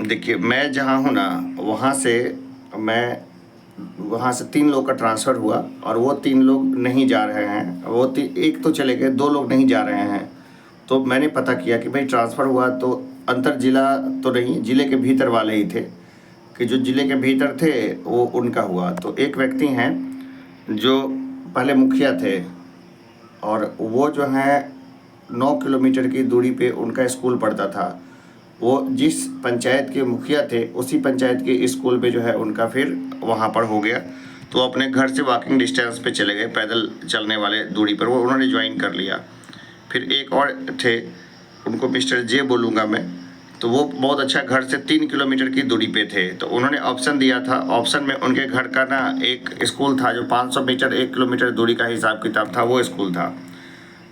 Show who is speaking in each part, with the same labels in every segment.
Speaker 1: देखिए, मैं जहाँ हूँ ना, मैं वहाँ से 3 लोग का ट्रांसफ़र हुआ और वो 3 लोग नहीं जा रहे हैं। वो ती एक तो चले गए, 2 लोग नहीं जा रहे हैं। तो मैंने पता किया कि भाई ट्रांसफ़र हुआ तो अंतर ज़िला तो नहीं, ज़िले के भीतर वाले ही थे, कि जो ज़िले के भीतर थे वो उनका हुआ। तो एक व्यक्ति हैं जो पहले मुखिया थे और वो जो हैं 9 किलोमीटर की दूरी पे उनका स्कूल पड़ता था। वो जिस पंचायत के मुखिया थे उसी पंचायत के स्कूल पे जो है उनका फिर वहाँ पर हो गया। तो अपने घर से वॉकिंग डिस्टेंस पे चले गए, पैदल चलने वाले दूरी पर वो उन्होंने ज्वाइन कर लिया। फिर एक और थे, उनको मिस्टर जे बोलूँगा मैं, तो वो बहुत अच्छा घर से 3 किलोमीटर की दूरी पे थे। तो उन्होंने ऑप्शन दिया था, ऑप्शन में उनके घर का ना एक स्कूल था जो 500 मीटर 1 किलोमीटर दूरी का हिसाब किताब था, वो स्कूल था।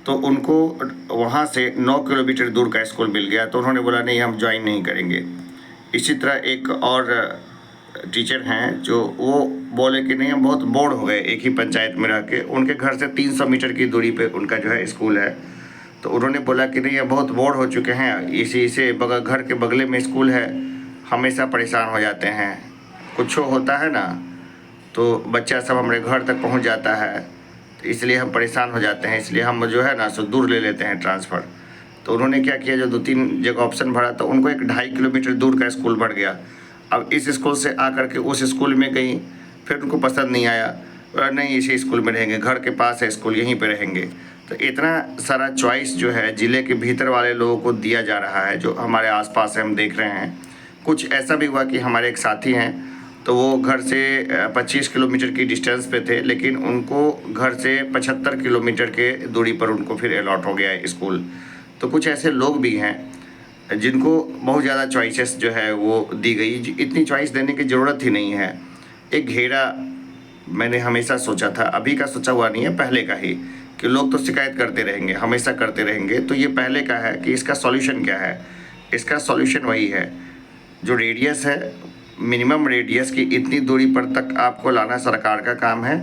Speaker 1: तो उनको वहाँ से 9 किलोमीटर दूर का स्कूल मिल गया, तो उन्होंने बोला नहीं, हम ज्वाइन नहीं करेंगे। इसी तरह एक और टीचर हैं जो वो बोले कि नहीं, हम बहुत बोर हो गए एक ही पंचायत में रह के। उनके घर से 300 मीटर की दूरी पे उनका जो है स्कूल है। तो उन्होंने बोला कि नहीं, अब बहुत बोर हो चुके हैं, इसी से बगल घर के बगले में स्कूल है, हमेशा परेशान हो जाते हैं। कुछ होता है ना तो बच्चा सब हमारे घर तक पहुंच जाता है, तो इसलिए हम परेशान हो जाते हैं, इसलिए हम जो है ना सो दूर ले लेते हैं ट्रांसफ़र। तो उन्होंने क्या किया, जो 2-3 जगह ऑप्शन भरा तो उनको एक 2.5 किलोमीटर दूर का स्कूल बढ़ गया। अब इस स्कूल से आकर के उस स्कूल में गई, फिर उनको पसंद नहीं आया, बोला नहीं इसी स्कूल में रहेंगे, घर के पास है स्कूल, यहीं पे रहेंगे। तो इतना सारा चॉइस जो है ज़िले के भीतर वाले लोगों को दिया जा रहा है, जो हमारे आस-पास है, हम देख रहे हैं। कुछ ऐसा भी हुआ कि हमारे एक साथी हैं, तो वो घर से 25 किलोमीटर की डिस्टेंस पे थे, लेकिन उनको घर से 75 किलोमीटर के दूरी पर उनको फिर अलॉट हो गया है स्कूल। तो कुछ ऐसे लोग भी हैं जिनको बहुत ज़्यादा चॉइसेस जो है वो दी गई, इतनी चॉइस देने की ज़रूरत ही नहीं है। एक घेरा मैंने हमेशा सोचा था, अभी का सोचा हुआ नहीं है, पहले का ही, कि लोग तो शिकायत करते रहेंगे, हमेशा करते रहेंगे। तो ये पहले का है कि इसका सॉल्यूशन क्या है। इसका सॉल्यूशन वही है, जो रेडियस है, मिनिमम रेडियस की इतनी दूरी पर तक आपको लाना सरकार का काम है।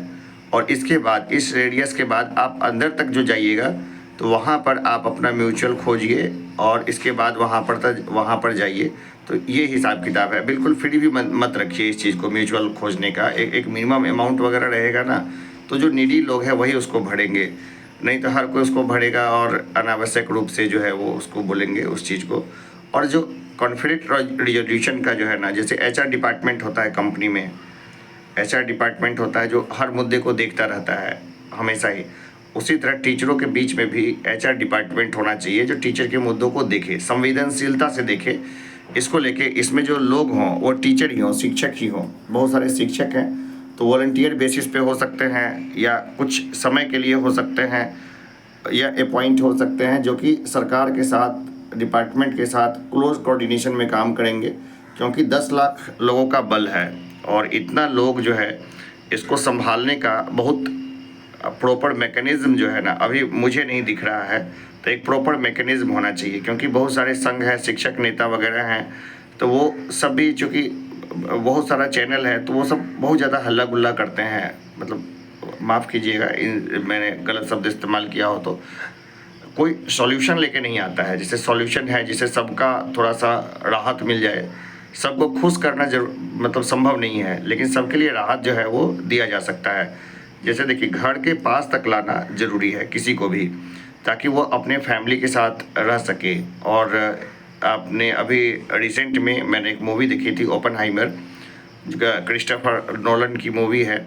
Speaker 1: और इसके बाद, इस रेडियस के बाद आप अंदर तक जो जाइएगा तो वहाँ पर आप अपना म्यूचुअल खोजिए और इसके बाद वहाँ पर जाइए। तो ये हिसाब किताब है। बिल्कुल फ्री भी मत रखिए इस चीज़ को, म्यूचुअल खोजने का एक मिनिमम अमाउंट वगैरह रहेगा ना, तो जो नीडी लोग हैं वही उसको भरेंगे, नहीं तो हर कोई उसको भरेगा और अनावश्यक रूप से जो है वो उसको बोलेंगे उस चीज़ को। और जो कॉन्फ्लिक्ट रिजोल्यूशन का जो है ना, जैसे एचआर डिपार्टमेंट होता है कंपनी में, एचआर डिपार्टमेंट होता है जो हर मुद्दे को देखता रहता है हमेशा ही, उसी तरह टीचरों के बीच में भी एचआर डिपार्टमेंट होना चाहिए जो टीचर के मुद्दों को देखे, संवेदनशीलता से देखे इसको लेके। इसमें जो लोग हों वो टीचर ही हों, शिक्षक ही हों। बहुत सारे शिक्षक हैं तो वॉलंटियर बेसिस पे हो सकते हैं, या कुछ समय के लिए हो सकते हैं, या अपॉइंट हो सकते हैं, जो कि सरकार के साथ, डिपार्टमेंट के साथ क्लोज कोऑर्डिनेशन में काम करेंगे। क्योंकि 10 लाख लोगों का बल है और इतना लोग जो है इसको संभालने का बहुत प्रॉपर मैकेनिज़्म जो है ना अभी मुझे नहीं दिख रहा है। तो एक प्रॉपर मैकेनिज़्म होना चाहिए, क्योंकि बहुत सारे संघ हैं, शिक्षक नेता वगैरह हैं, तो वो सभी, चूँकि बहुत सारा चैनल है, तो वो सब बहुत ज़्यादा हल्ला गुल्ला करते हैं। मतलब माफ़ कीजिएगा, मैंने गलत शब्द इस्तेमाल किया हो तो। कोई सॉल्यूशन लेके नहीं आता है, जिससे सॉल्यूशन है, जिससे सबका थोड़ा सा राहत मिल जाए। सबको खुश करना मतलब संभव नहीं है, लेकिन सबके लिए राहत जो है वो दिया जा सकता है। जैसे देखिए, घर के पास तक लाना ज़रूरी है किसी को भी, ताकि वो अपने फैमिली के साथ रह सके। और आपने अभी रिसेंट में मैंने एक मूवी देखी थी, ओपेनहाइमर, क्रिस्टोफर नोलन की मूवी है।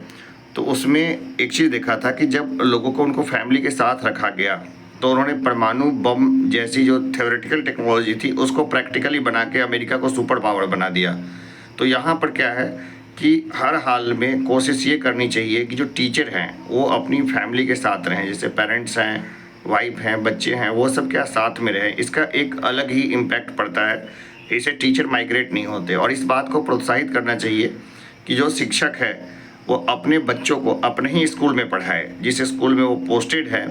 Speaker 1: तो उसमें एक चीज़ देखा था कि जब लोगों को उनको फैमिली के साथ रखा गया, तो उन्होंने परमाणु बम जैसी जो थ्योरेटिकल टेक्नोलॉजी थी उसको प्रैक्टिकली बना के अमेरिका को सुपर पावर बना दिया। तो यहाँ पर क्या है कि हर हाल में कोशिश ये करनी चाहिए कि जो टीचर हैं वो अपनी फैमिली के साथ रहें, जैसे पेरेंट्स हैं, वाइफ हैं, बच्चे हैं, वो सब क्या साथ में रहें। इसका एक अलग ही इम्पैक्ट पड़ता है, इससे टीचर माइग्रेट नहीं होते। और इस बात को प्रोत्साहित करना चाहिए कि जो शिक्षक है वो अपने बच्चों को अपने ही स्कूल में पढ़ाए, जिस स्कूल में वो पोस्टेड है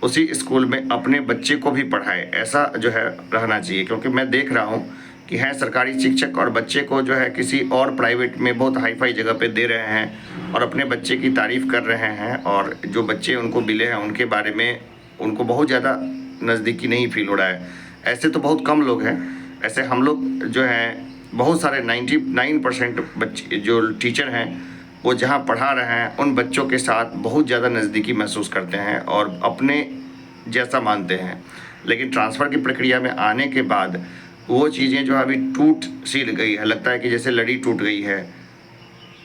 Speaker 1: उसी स्कूल में अपने बच्चे को भी पढ़ाए, ऐसा जो है रहना चाहिए। क्योंकि मैं देख रहा हूँ कि हैं सरकारी शिक्षक और बच्चे को जो है किसी और प्राइवेट में बहुत हाई फाई जगह पे दे रहे हैं और अपने बच्चे की तारीफ़ कर रहे हैं, और जो बच्चे उनको मिले हैं उनके बारे में उनको बहुत ज़्यादा नज़दीकी नहीं फील हो रहा है। ऐसे तो बहुत कम लोग हैं, ऐसे हम लोग जो हैं बहुत सारे 99% बच्चे जो टीचर हैं वो जहाँ पढ़ा रहे हैं उन बच्चों के साथ बहुत ज़्यादा नज़दीकी महसूस करते हैं और अपने जैसा मानते हैं। लेकिन ट्रांसफ़र की प्रक्रिया में आने के बाद वो चीज़ें जो अभी टूट सी गई है, लगता है कि जैसे लड़ी टूट गई है।